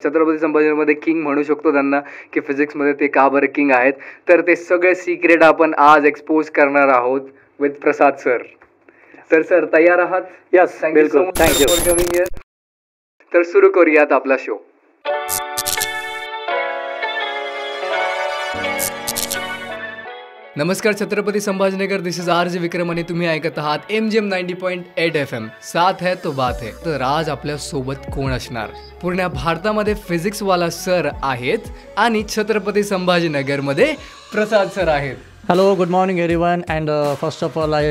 Chhatrapati संभाजीनगरमध्ये king म्हणू शकतो त्यांना, की फिजिक्समध्ये ते का बरं किंग आहेत. तर ते सगळे सिक्रेट आपण आज एक्सपोज करणार आहोत विथ प्रसाद सर. तर सर तयार आहात? यस, बिलकुल. थँक्यू. तर सुरू करूयात आपला शो. नमस्कार छत्रपती संभाजीनगर, दिस इज RJ विक्रम आणि तुम्ही ऐकत आहात MGM 90.8 FM. साथ है तो बात है. तर आज आपल्या सोबत कोण असणार? पूर्ण भारतामध्ये फिजिक्सवाला सर आहेत आणि छत्रपती संभाजीनगरमध्ये प्रसाद सर आहेत. Hello, good morning everyone, and first of all I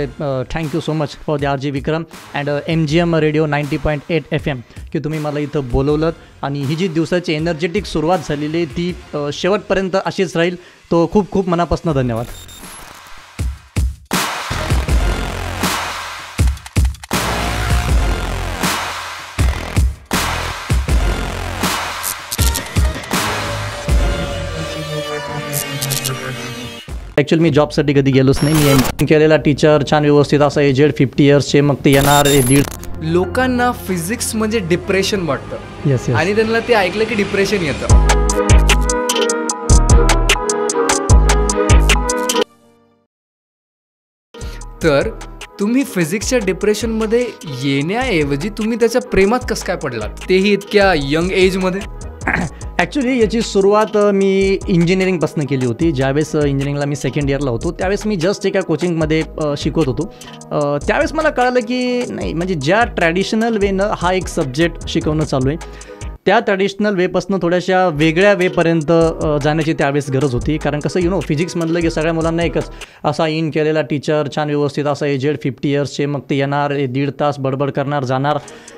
thank you so much for the RJ Vikram and MGM Radio 90.8 FM की तुम्ही मला इथं बोलवलं आणि ही जी दिवसाची एनर्जेटिक सुरुवात झालेली ती शेवटपर्यंत अशीच राहील. तो खूप खूप मनापासून धन्यवाद. ॲक्च्युअली मी जॉबसाठी कधी गेलोच नाही. मी एम केलेला टीचर, छान व्यवस्थित असा एजेड 50 इयर्सचे, मग ते येणार लोकांना फिजिक्स म्हणजे डिप्रेशन वाटतं. येस आणि त्यांना ते ऐकलं की डिप्रेशन येतं. तर तुम्ही फिजिक्सच्या डिप्रेशनमध्ये येण्याऐवजी तुम्ही त्याच्या प्रेमात कसं काय पडलात, तेही इतक्या यंग एजमध्ये? ॲक्च्युली याची सुरुवात मी इंजिनिअरिंगपासून केली होती. ज्यावेळेस इंजिनिअरिंगला मी सेकंड इयरला होतो त्यावेळेस मी जस्ट एका कोचिंगमध्ये शिकवत होतो. त्यावेळेस मला कळलं की नाही, म्हणजे ज्या ट्रॅडिशनल वेनं हा एक सब्जेक्ट शिकवणं चालू आहे त्या ट्रॅडिशनल वेपासून थोड्याशा वेगळ्या वेपर्यंत जाण्याची त्यावेळेस गरज होती. कारण कसं फिजिक्स म्हटलं की सगळ्या मुलांना एकच असा इन केलेला टीचर, छान व्यवस्थित असा एजेड 50 इयर्सचे, मग ते येणार 1.5 तास बडबड करणार जाणार.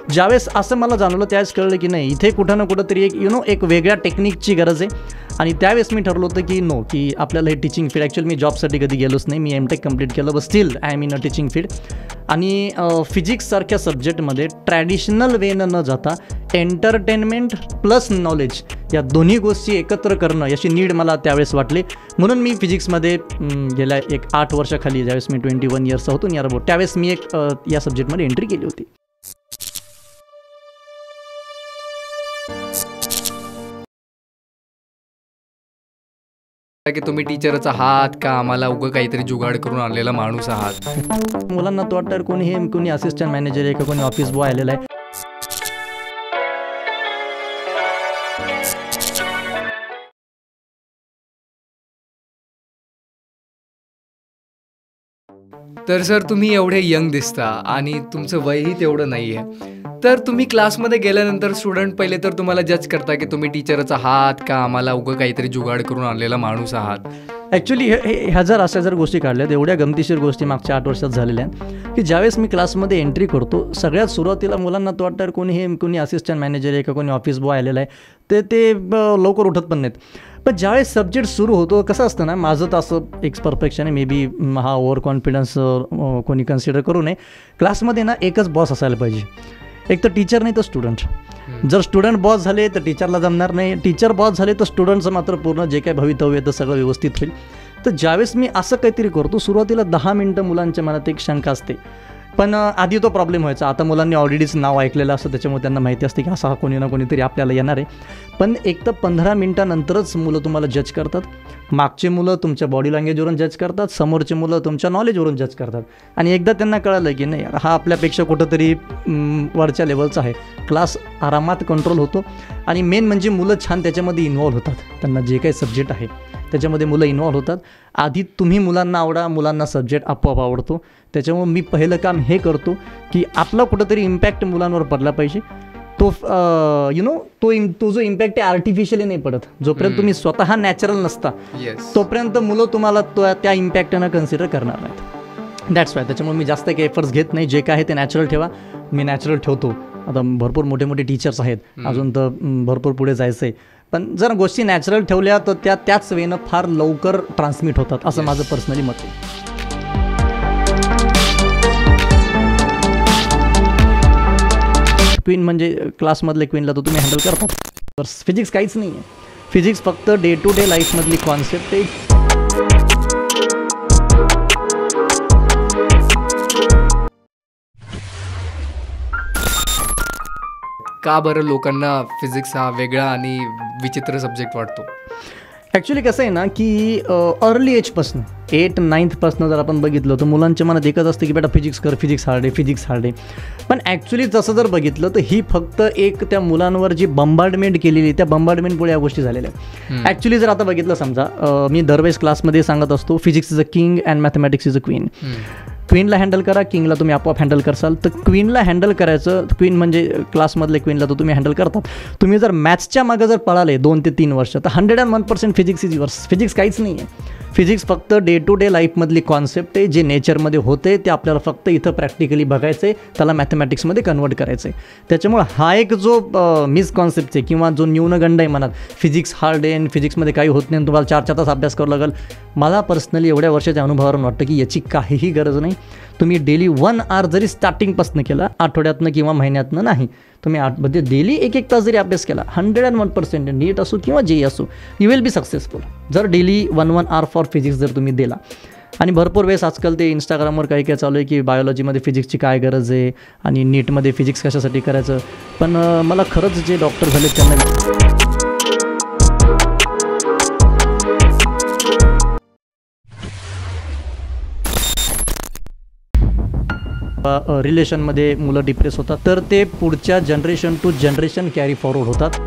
ज्यावेळेस असं मला जाणवलं त्यावेळेस कळलं की नाही, इथे कुठं ना कुठंतरी एक वेगळ्या टेक्निकची गरज आहे. आणि त्यावेळेस मी ठरवलं होतं की आपल्याला हे टीचिंग फील्ड, ॲक्च्युअली मी जॉबसाठी कधी गेलोच नाही, मी M.Tech कंप्लीट केलं, but still I am in a teaching field. आणि फिजिक्ससारख्या सब्जेक्टमध्ये ट्रॅडिशनल वेनं न जाता एंटरटेनमेंट प्लस नॉलेज या दोन्ही गोष्टी एकत्र करणं याची नीड मला त्यावेळेस वाटली. म्हणून मी फिजिक्समध्ये गेल्या 8 वर्षाखाली, ज्यावेळेस मी 21 इयर्सचा होतो नियर अबाउट, त्यावेळेस मी या सब्जेक्टमध्ये एंट्री केली होती. की तुम्ही टीचरचा आहात का आम्हाला उगं काहीतरी जुगाड करून आणलेला माणूस आहात? मुलांना तो वाटतं कोणी असिस्टंट मॅनेजर आहे का कोणी ऑफिस बॉय आलेला आहे. तर सर तुम्ही एवढे यंग दिसता आणि तुमचं वयही तेवढं नाही आहे. तर तुम्ही क्लासमध्ये गेल्यानंतर स्टुडंट पहिले तर तुम्हाला जज करता की तुम्ही टीचरचा आहात का आम्हाला उगं काहीतरी जुगाड करून आणलेला माणूस आहात. ॲक्च्युली ह्या जर गोष्टी काढल्यात, एवढ्या गमतीशीर गोष्टी मागच्या 8 वर्षात झालेल्या आहेत की ज्यावेळेस मी क्लासमध्ये एंट्री करतो सगळ्यात सुरुवातीला मुलांना तो वाटतं कोणी असिस्टंट मॅनेजर आहे का कोणी ऑफिस बॉय आलेला आहे, ते लवकर उठत पण नाहीत. पण ज्यावेळेस सब्जेक्ट सुरू होतो कसं असतं ना, माझं तर असं एक परफेक्शन आहे, मे बी हा ओव्हर कॉन्फिडन्स कोणी कन्सिडर करू नये. क्लासमध्ये ना एकच बॉस असायला पाहिजे, एक तर टीचर नाही तर स्टुडंट. जर स्टुडंट बॉस झाले तर टीचरला जमणार नाही, टीचर बॉस झाले तर स्टुडंटचं मात्र पूर्ण जे काही भवितव्य तर सगळं व्यवस्थित होईल. तर ज्यावेळेस मी असं काहीतरी करतो, सुरुवातीला 10 मिनटं मुलांच्या मनात एक शंका असते, पण आधी तो प्रॉब्लेम व्हायचा. आता मुलांनी ऑलरेडीच नाव ऐकलेलं असतं त्याच्यामुळे त्यांना माहिती असते की असा कोणी ना कोणीतरी आपल्याला येणार आहे. पण एक तर 15 मिनटानंतरच मुलं तुम्हाला जज करतात. मागचे मुलं तुमच्या बॉडी लँग्वेजवरून जज करतात, समोरचे मुलं तुमच्या नॉलेजवरून जज करतात. आणि एकदा त्यांना कळलं की नाही हा आपल्यापेक्षा कुठंतरी वरच्या लेवलचा आहे, क्लास आरामात कंट्रोल होतो. आणि मेन म्हणजे मुलं छान त्याच्यामध्ये इन्व्हॉल्व होतात. त्यांना जे काही सब्जेक्ट आहे त्याच्यामध्ये मुलं इन्व्हॉल्व होतात. आधी तुम्ही मुलांना आवडा, मुलांना सब्जेक्ट आपोआप आवडतो. त्याच्यामुळे मी पहिलं काम हे करतो की आपला कुठंतरी इम्पॅक्ट मुलांवर पडला पाहिजे. तो तो जो इम्पॅक्ट आहे आर्टिफिशियली नाही पडत. जोपर्यंत तुम्ही स्वतः नॅचरल नसता तोपर्यंत मुलं तुम्हाला त्या इम्पॅक्टनं कन्सिडर करणार नाहीत. दॅट्स वाय त्याच्यामुळे मी जास्त काही एफर्ट्स घेत नाही. जे काय आहे ते नॅचरल ठेवा. मी नॅचरल ठेवतो. आता भरपूर मोठे टीचर्स आहेत, अजून तर भरपूर पुढे जायचं आहे. पण जर गोष्टी नॅचरल ठेवल्या तर त्याच वेनं फार लवकर ट्रान्समिट होतात, असं माझं पर्सनली मत आहे. क्वीन म्हणजे क्लासमधले क्वीनला तो तुम्ही हँडल करता. फिजिक्स काहीच नाही आहे. फिजिक्स फक्त डे टू डे लाईफमधली कॉन्सेप्ट आहे. का बरं लोकांना फिजिक्स हा वेगळा आणि विचित्र सब्जेक्ट वाटतो? ॲक्च्युली कसं आहे ना की अर्ली एजपासून 8th 9th जर आपण बघितलं तर मुलांच्या मनात एकच असतं की बेटा फिजिक्स कर, फिजिक्स हार्ड आहे. पण ॲक्च्युली तसं जर बघितलं तर ही फक्त एक त्या मुलांवर जी बंबार्डमेंट केलेली, त्या बंबार्डमेंटमुळे या गोष्टी झालेल्या आहेत. ॲक्च्युली जर आता बघितलं समजा, मी दरवेळेस क्लासमध्ये सांगत असतो physics is a king and mathematics is a queen. क्वीनला हँडल करा, किंगला तुम्ही आपोआप हँडल करसाल. तर क्वीनला हँडल करायचं, क्वीन म्हणजे क्लासमधले क्वीनला तर तुम्ही हँडल करतात. तुम्ही जर मॅथ्सच्या मागं जर पळाले 2 ते 3 वर्ष तर 101% फिजिक्स इज युअर्स. फिजिक्स काहीच नाही आहे. फिजिक्स फक्त डे टू डे लाईफमधली कॉन्सेप्ट आहे, जे नेचरमध्ये होते ते आपल्याला फक्त इथं प्रॅक्टिकली बघायचं आहे, त्याला मॅथमॅटिक्समध्ये कन्वर्ट करायचं आहे. त्याच्यामुळं हा एक जो मिसकॉन्सेप्ट आहे किंवा जो न्यूनगंड आहे मनात, फिजिक्स हार्ड आहे आणि फिजिक्समध्ये काही होत नाही आणि तुम्हाला 4 तास अभ्यास करावं लागेल, मला पर्सनली एवढ्या वर्षाच्या अनुभवावरून वाटतं की याची काहीही गरज नाही. तुम्ही डेली 1 hour जरी स्टार्टिंगपासून केला, आठवड्यातनं किंवा महिन्यातनं नाही, तुम्ही म्हणजे डेली 1 तास जरी अभ्यास केला, 101% नीट असो किंवा जे असो, यू विल बी सक्सेसफुल. जर डेली 1 hour फॉर फिजिक्स जर तुम्ही दिला. आणि भरपूर वेळेस आजकाल ते इंस्टाग्रामवर काही काय चालू आहे की बायोलॉजीमध्ये फिजिक्सची काय गरज आहे आणि नीटमध्ये फिजिक्स कशासाठी करायचं. पण मला खरंच जे डॉक्टर झाले त्यांना रिलेशनमध्ये मुलं डिप्रेस होतात, तर ते पुढच्या generation to generation carry forward होतात.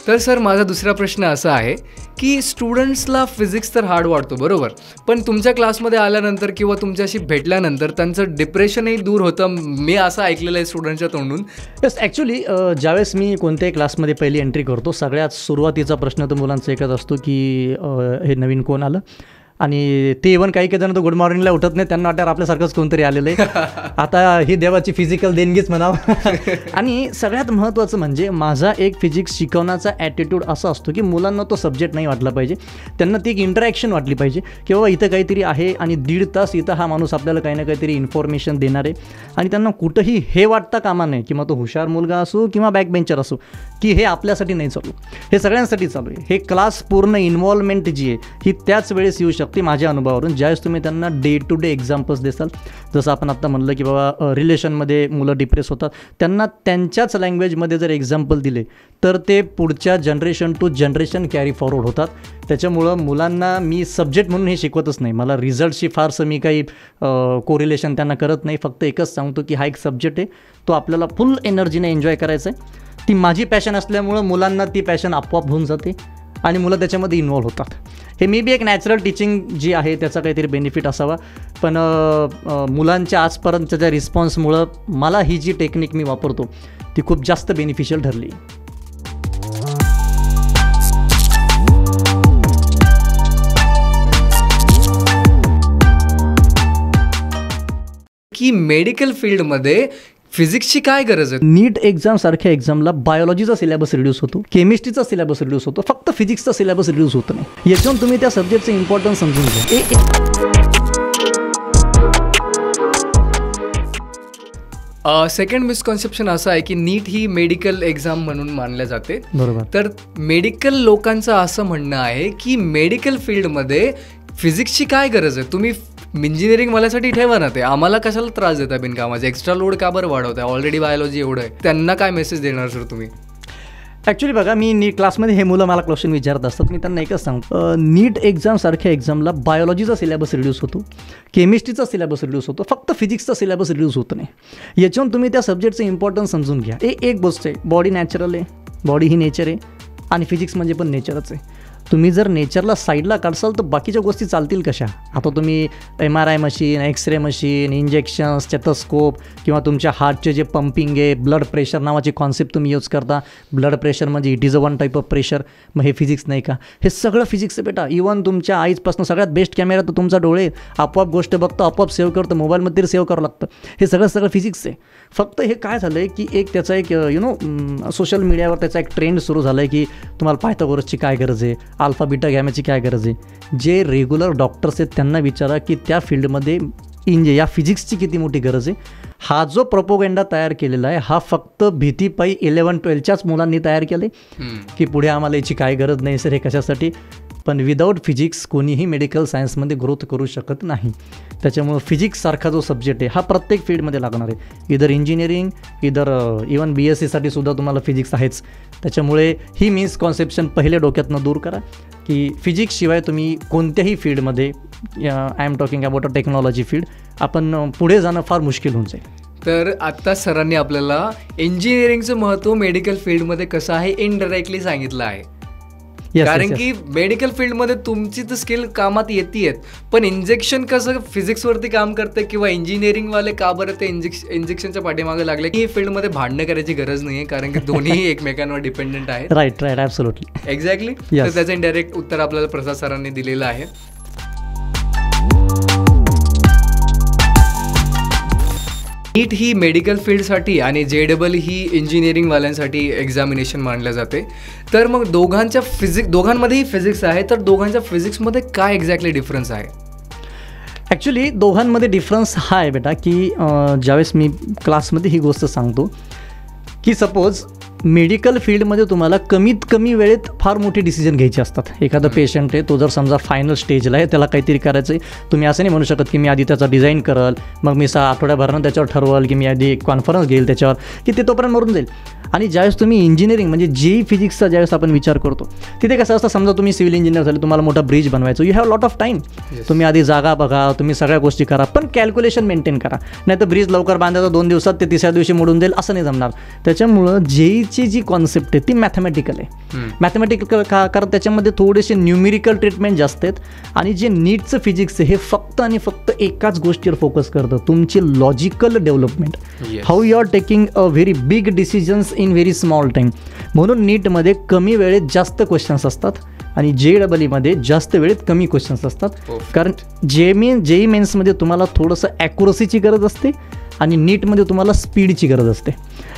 तर सर, माझा दुसरा प्रश्न असा आहे की स्टुडंट्सला फिजिक्स तर हार्ड वाटतो, बरोबर, पण तुमच्या क्लासमध्ये आल्यानंतर किंवा तुमच्याशी भेटल्यानंतर त्यांचं डिप्रेशनही दूर होतं, मी असं ऐकलेलं आहे स्टुडंटच्या तोंडून. येस, ॲक्च्युली ज्यावेळेस मी कोणत्याही क्लासमध्ये पहिली एंट्री करतो, सगळ्यात सुरुवातीचा प्रश्न तर मुलांचा एकच असतो की हे नवीन कोण आलं. आणि ते इव्हन काही जण तर गुड मॉर्निंगला उठत नाही, त्यांना वाटतं आपल्यासारखंच कोणतरी आलेलं आहे, आता ही देवाची फिजिकल देणगीच म्हणावं. आणि सगळ्यात महत्त्वाचं म्हणजे माझा एक फिजिक्स शिकवण्याचा ॲटिट्यूड असा असतो की मुलांना तो सब्जेक्ट नाही वाटला पाहिजे, त्यांना ती एक इंटरॅक्शन वाटली पाहिजे की बाबा इथं काहीतरी आहे आणि 1.5 तास इथं हा माणूस आपल्याला काही ना काहीतरी इन्फॉर्मेशन देणार आहे. आणि त्यांना कुठंही हे वाटता कामा नाही की मग तो हुशार मुलगा असो किंवा बॅक बेंचर असो की हे आपल्यासाठी नाही चालू, हे सगळ्यांसाठी चालू आहे. हे क्लास पूर्ण इन्व्हॉल्वमेंट जी आहे ही त्याच वेळेस येऊ शकते. माझ्या अनुभवावरून ज्यावेळेस तुम्ही त्यांना डे टू डे एक्झाम्पल्स देसाल, जसं आपण आत्ता म्हणलं की बाबा रिलेशनमध्ये मुलं डिप्रेस होतात, त्यांना त्यांच्याच लँग्वेजमध्ये जर एक्झाम्पल दिले तर ते पुढच्या generation to generation carry forward होतात. त्याच्यामुळं मुलांना मी सब्जेक्ट म्हणून हे शिकवतच नाही, मला रिझल्टशी फारसं मी काही कोरिलेशन त्यांना करत नाही, फक्त एकच सांगतो की हा एक सब्जेक्ट आहे, तो आपल्याला फुल एनर्जीने एन्जॉय करायचा आहे. ती माझी पॅशन असल्यामुळं मुलांना ती पॅशन आपोआप होऊन जाते आणि मुलं त्याच्यामध्ये इन्व्हॉल्व होतात. हे मे बी एक नॅचरल टीचिंग जी आहे त्याचा काहीतरी बेनिफिट असावा, पण मुलांच्या आजपर्यंतच्या त्या रिस्पॉन्समुळं मला ही जी टेक्निक मी वापरतो ती खूप जास्त बेनिफिशियल ठरली. की मेडिकल फील्डमध्ये फिजिक्सची काय गरज आहे? नीट एक्झाम सारख्या एक्झामला बायोलॉजीचा सिलेबस रिड्यूस होतो, केमिस्ट्रीचा सिलेबस रिड्यूस होतो, फक्त फिजिक्सचा सिलेबस रिड्यूस होत नाही. याच्यावरून तुम्ही त्या सब्जेक्टचं इम्पॉर्टन्स समजून घ्या. सेकंड मिसकॉन्सेप्शन असं आहे की नीट ही मेडिकल एक्झाम म्हणून मानल्या जाते, बरोबर. तर मेडिकल लोकांचं असं म्हणणं आहे की मेडिकल फील्डमध्ये फिजिक्सची काय गरज आहे? तुम्ही इंजिनिअरिंग मलासाठी ठेवा ना, ते आम्हाला कशाला त्रास देता बिनकामाचा, एक्स्ट्रा लोड का बरं वाढवताय, ऑलरेडी बायोलॉजी एवढं आहे. त्यांना काय मेसेज देणार सर तुम्ही? ॲक्च्युली बघा, मी क्लासमध्ये हे मुलं मला क्वेश्चन विचारत असतात, मी त्यांना एकच सांगतो, नीट एक्झाम सारख्या एक्झामला बायोलॉजीचा सिलेबस रिड्यूस होतो, केमिस्ट्रीचा सिलेबस रिड्यूस होतो, फक्त फिजिक्सचा सिलेबस रिड्यूस होत नाही. याच्यावरून तुम्ही त्या सब्जेक्टचं इम्पॉर्टन्स समजून घ्या. एक गोष्ट आहे, बॉडी नॅचरल आहे, बॉडी ही नेचर आहे आणि फिजिक्स म्हणजे पण नेचरच आहे. तुम्ही जर नेचरला साईडला काढसाल तर बाकीच्या गोष्टी चालतील कशा? आता तुम्ही MRI machine, X ray machine, injections, stethoscope किंवा तुमच्या हार्टचे जे पंपिंग आहे, ब्लड प्रेशर नावाची कॉन्सेप्ट तुम्ही यूज करता. ब्लड प्रेशर म्हणजे it is a one type of pressure. मग हे फिजिक्स नाही का? हे सगळं फिजिक्स आहे बेटा. इव्हन तुमच्या आईजपासून सगळ्यात बेस्ट कॅमेरा तर तुमचा डोळे, आपोआप गोष्ट बघतो, आपोआप सेव्ह करतं, मोबाईलमध्ये तरी सेव्ह करावं लागतं. हे सगळं फिजिक्स आहे. फक्त हे काय झालं आहे की एक त्याचा एक सोशल मीडियावर त्याचा एक ट्रेंड सुरू झाला आहे की तुम्हाला पायथागोरसची काय गरज आहे, अल्फा बीटा गॅमाची काय गरज आहे. जे रेग्युलर डॉक्टर्स आहेत त्यांना विचारा की त्या फील्डमध्ये या फिजिक्सची किती मोठी गरज आहे. हा जो प्रोपोगंडा तयार केलेला आहे हा फक्त भीतीपायी 11-12च्याच मुलांनी तयार केले की पुढे आम्हाला याची काय गरज नाही सर, हे कशासाठी. पण विदाऊट फिजिक्स कोणीही मेडिकल सायन्समध्ये ग्रोथ करू शकत नाही. त्याच्यामुळं फिजिक्ससारखा जो सब्जेक्ट आहे हा प्रत्येक फील्डमध्ये लागणार आहे. इधर इंजिनिअरिंग, इधर इवन BSc सुद्धा तुम्हाला फिजिक्स आहेच. त्याच्यामुळे ही मिसकॉन्सेप्शन पहिले डोक्यातनं दूर करा की फिजिक्सशिवाय तुम्ही कोणत्याही फील्डमध्ये, I am talking about a technology field, आपण पुढे जाणं फार मुश्किल होऊन जाईल. तर आत्ता सरांनी आपल्याला इंजिनिअरिंगचं महत्त्व मेडिकल फील्डमध्ये कसं आहे इनडायरेक्टली सांगितलं आहे. कारण की मेडिकल फील्डमध्ये तुमची तर स्किल कामात येते, पण इंजेक्शन कसं फिजिक्सवरती काम करतं किंवा इंजिनिअरिंगवाले का बरं ते इंजेक्शनच्या पाठीमागे लागले की फील्डमध्ये भांडणं करायची गरज नाही आहे, कारण की दोन्ही एकमेकांवर डिपेंडेंट आहेत. Right absolutely exactly. तर त्याचं इनडायरेक्ट उत्तर आपल्याला प्रसाद सरांनी दिलेलं आहे. नीट ही मेडिकल फील्डसाठी आणि JEE ही इंजिनिअरिंगवाल्यांसाठी एक्झामिनेशन मानलं जाते. तर मग दोघांमध्येही फिजिक्स आहे, तर दोघांच्या फिजिक्समध्ये काय एक्झॅक्टली डिफरन्स आहे? ॲक्च्युली दोघांमध्ये डिफरन्स हा आहे बेटा की ज्यावेळेस मी क्लासमध्ये ही गोष्ट सांगतो की सपोज मेडिकल फील्डमध्ये तुम्हाला कमीत कमी वेळेत फार मोठे डिसिजन घ्यायचे असतात. एखादा पेशंट आहे, तो जर समजा फायनल स्टेजला आहे, त्याला काहीतरी करायचं आहे, तुम्ही असं नाही म्हणू शकत की मी आधी त्याचा डिझाईन करल, मग मी आठवड्याभरानं त्याच्यावर ठरवल की मी आधी एक कॉन्फरन्स घेईल त्याच्यावर, की ते तोपर्यंत मरून जाईल. आणि ज्यावेळेस तुम्ही इंजिनिअरिंग म्हणजे JEE फिजिक्सचा ज्यावेळेस आपण विचार करतो, तिथे कसं असतं, समजा तुम्ही सिव्हिल इंजिनियर झाले, तुम्हाला मोठा ब्रिज बनवायचं, you have lot of time. तुम्ही आधी जागा बघा, तुम्ही सगळ्या गोष्टी करा, पण कॅल्क्युलेशन मेंटेन करा. नाही तर ब्रिज लवकर बांधायचं 2 दिवसात, ते तिसऱ्या दिवशी मोडून जाईल, असं नाही जमणार. त्याच्यामुळं JEEची जी कॉन्सेप्ट आहे ती मॅथमॅटिकल आहे. मॅथमॅटिकल का? कारण त्याच्यामध्ये थोडेसे न्यूमेरिकल ट्रीटमेंट जास्त आहेत. आणि जे नीटचं फिजिक्स आहे हे फक्त आणि फक्त एकाच गोष्टीवर फोकस करतं, तुमची logical development. How you are taking a very big decisions in very small time. म्हणून नीटमध्ये कमी वेळेत जास्त क्वेश्चन्स असतात आणि JEE मध्ये जास्त वेळेत कमी क्वेश्चन्स असतात. कारण JEE मेन्समध्ये तुम्हाला थोडंसं ॲक्युरसीची गरज असते आणि नीटमध्ये तुम्हाला स्पीडची गरज असते.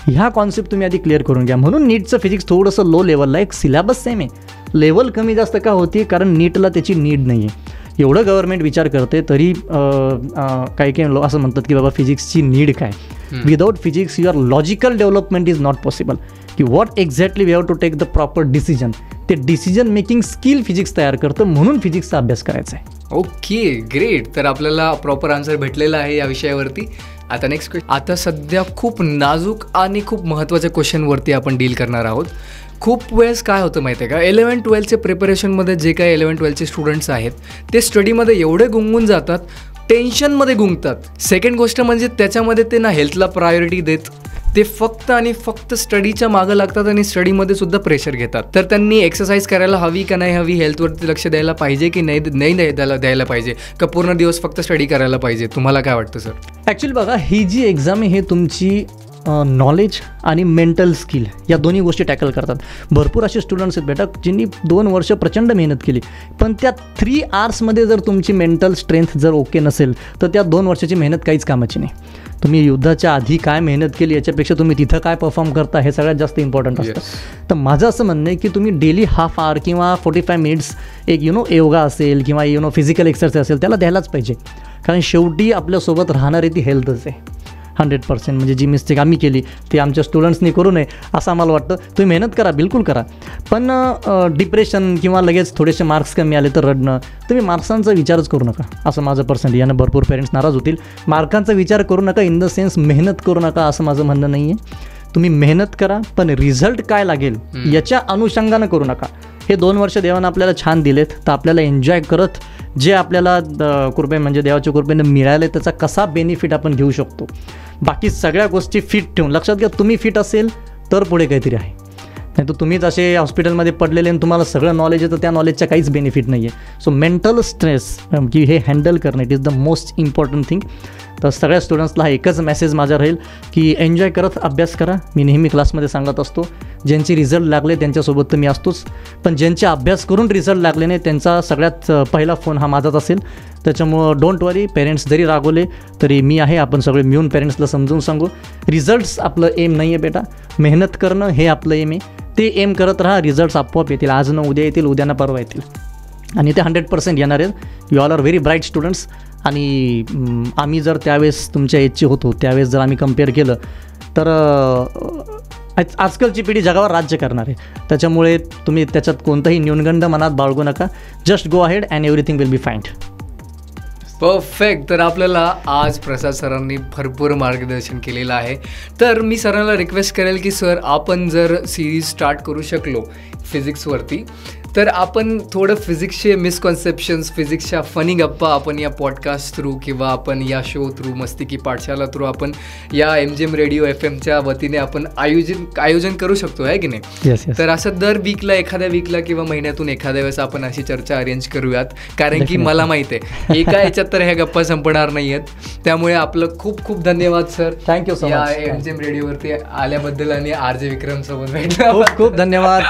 ह्या कॉन्सेप्ट तुम्ही आधी क्लिअर करून घ्या. म्हणून नीटचं फिजिक्स थोडंसं लो लेवलला, एक सिलेबस सेम आहे, लेवल कमी जास्त का होती, कारण नीटला त्याची नीड नाही आहे. एवढं गव्हर्नमेंट विचार करते तरी काही असं म्हणतात की बाबा फिजिक्सची नीड काय. Without physics your logical development is not possible. की what exactly we have to take the proper decision, ते डिसिजन मेकिंग स्किल फिजिक्स तयार करतं. म्हणून फिजिक्सचा अभ्यास करायचा आहे. Okay, great. तर आपल्याला प्रॉपर आन्सर भेटलेला आहे या विषयावरती. आता नेक्स्ट क्वेश्चन. आता सध्या खूप नाजूक आणि खूप महत्त्वाच्या क्वेश्चनवरती आपण डील करणार आहोत. खूप वेळेस काय होतं माहिती आहे का, 11-12चे प्रिपरेशनमध्ये जे काही 11-12चे स्टुडंट्स आहेत ते स्टडीमध्ये एवढे गुंगून जातात, टेन्शनमध्ये गुंगतात. सेकंड गोष्ट म्हणजे त्याच्यामध्ये ते ना हेल्थला प्रायोरिटी देत, ते फक्त आणि फक्त स्टडीच्या मागं लागतात आणि स्टडीमध्ये सुद्धा प्रेशर घेतात. तर त्यांनी एक्सरसाइज करायला हवी का नाही हवी, हेल्थवरती लक्ष द्यायला पाहिजे की नाही द्यायला पाहिजे, का पूर्ण दिवस फक्त स्टडी करायला पाहिजे? तुम्हाला काय वाटतं सर? ॲक्च्युली बघा, ही जी एक्झाम आहे हे तुमची नॉलेज आणि मेंटल स्किल या दोन्ही गोष्टी टॅकल करतात. भरपूर असे स्टुडंट्स आहेत बेटा ज्यांनी 2 वर्ष प्रचंड मेहनत केली, पण त्या 3 आवर्समध्ये जर तुमची मेंटल स्ट्रेंथ जर ओके नसेल तर त्या 2 वर्षाची मेहनत काहीच कामाची नाही. तुम्ही युद्धाच्या आधी काय मेहनत केली याच्यापेक्षा तुम्ही तिथं काय परफॉर्म करता हे सगळ्यात जास्त इम्पॉर्टंट असतं. तर माझं असं म्हणणं आहे की तुम्ही डेली हाफ आवर किंवा 45 मिनिट्स एक योगा असेल किंवा फिजिकल एक्सरसाइज असेल त्याला द्यायलाच पाहिजे. कारण शेवटी आपल्यासोबत राहणारी ती हेल्थच आहे 100%. म्हणजे जी मिस्टेक आम्ही केली ती आमच्या स्टुडंट्सनी करू नये असं आम्हाला वाटतं. तुम्ही मेहनत करा, बिलकुल करा, पण डिप्रेशन किंवा लगेच थोडेसे मार्क्स कमी आले तर रडणं, तुम्ही मार्क्सांचा विचारच करू नका असं माझं पर्सनली. यानं भरपूर पेरेंट्स नाराज होतील. मार्कांचा विचार करू नका इन द सेन्स मेहनत करू नका असं माझं म्हणणं नाही आहे. तुम्ही मेहनत करा, पण रिझल्ट काय लागेल याच्या अनुषंगानं करू नका. हे 2 वर्ष देवानं आपल्याला छान दिलेत, तर आपल्याला एन्जॉय करत जे आपल्याला कृपे म्हणजे देवाच्या कृपेनं मिळाले त्याचा कसा बेनिफिट आपण घेऊ शकतो. बाकी सगळ्या गोष्टी फिट ठेवून लक्षात घ्या, तुम्ही फिट असेल तर पुढे काहीतरी आहे, नाही तर तुम्हीच असे हॉस्पिटलमध्ये पडलेले आणि तुम्हाला सगळं नॉलेज येतं, त्या नॉलेजचा काहीच बेनिफिट नाही आहे. सो मेंटल स्ट्रेस की हे हँडल करणं it is the most important thing. तर सगळ्या स्टुडंट्सला हा एकच मेसेज माझा राहील की एन्जॉय करत अभ्यास करा. मी नेहमी क्लासमध्ये सांगत असतो, ज्यांचे रिझल्ट लागले त्यांच्यासोबत तर मी असतोच, पण ज्यांचे अभ्यास करून रिझल्ट लागले नाही त्यांचा सगळ्यात पहिला फोन हा माझाच असेल. त्याच्यामुळं डोंट वरी, पेरेंट्स जरी रागवले तरी मी आहे, आपण सगळे मिळून पेरेंट्सला समजून सांगू. रिझल्ट्स आपलं एम नाही आहे बेटा, मेहनत करणं हे आपलं एम आहे. ते एम करत राहा, रिझल्ट्स आपोआप येतील. आज न उद्या येतील, उद्या न परवा येतील आणि ते 100% येणार आहेत. You all are very bright students. आणि आम्ही जर त्यावेळेस तुमच्या एजचे होतो त्यावेळेस जर आम्ही कम्पेअर केलं तर आजकालची पिढी जगावर राज्य करणार आहे, त्याच्यामुळे तुम्ही त्याच्यात कोणताही न्यूनगंड मनात बाळगू नका. Just go ahead and everything will be fine. Perfect. तर आपल्याला आज प्रसाद सरांनी भरपूर मार्गदर्शन केलेलं आहे. तर मी सरांना रिक्वेस्ट करेल की सर, आपण जर सिरीज स्टार्ट करू शकलो फिजिक्सवरती, तर आपण थोडं फिजिक्सचे मिसकॉन्सेप्शन्स, फिजिक्सच्या फनी गप्पा आपण या पॉडकास्ट थ्रू किंवा आपण या शो थ्रू, मस्तिकी पाठशाला थ्रू आपण या MGM रेडिओ FM वतीने आपण आयोजन करू शकतो, आहे की नाही? तर असं दर वीकला, एखाद्या वीकला किंवा महिन्यातून एखाद्या वेळेस आपण अशी चर्चा अरेंज करूयात. कारण की मला माहिती आहे एका याच्यात तर ह्या गप्पा संपणार नाही आहेत. त्यामुळे आपलं खूप खूप धन्यवाद सर. Thank you so much. या MGM रेडिओवरती आल्याबद्दल आणि RJ विक्रम सोबत भेटलं. खूप खूप धन्यवाद.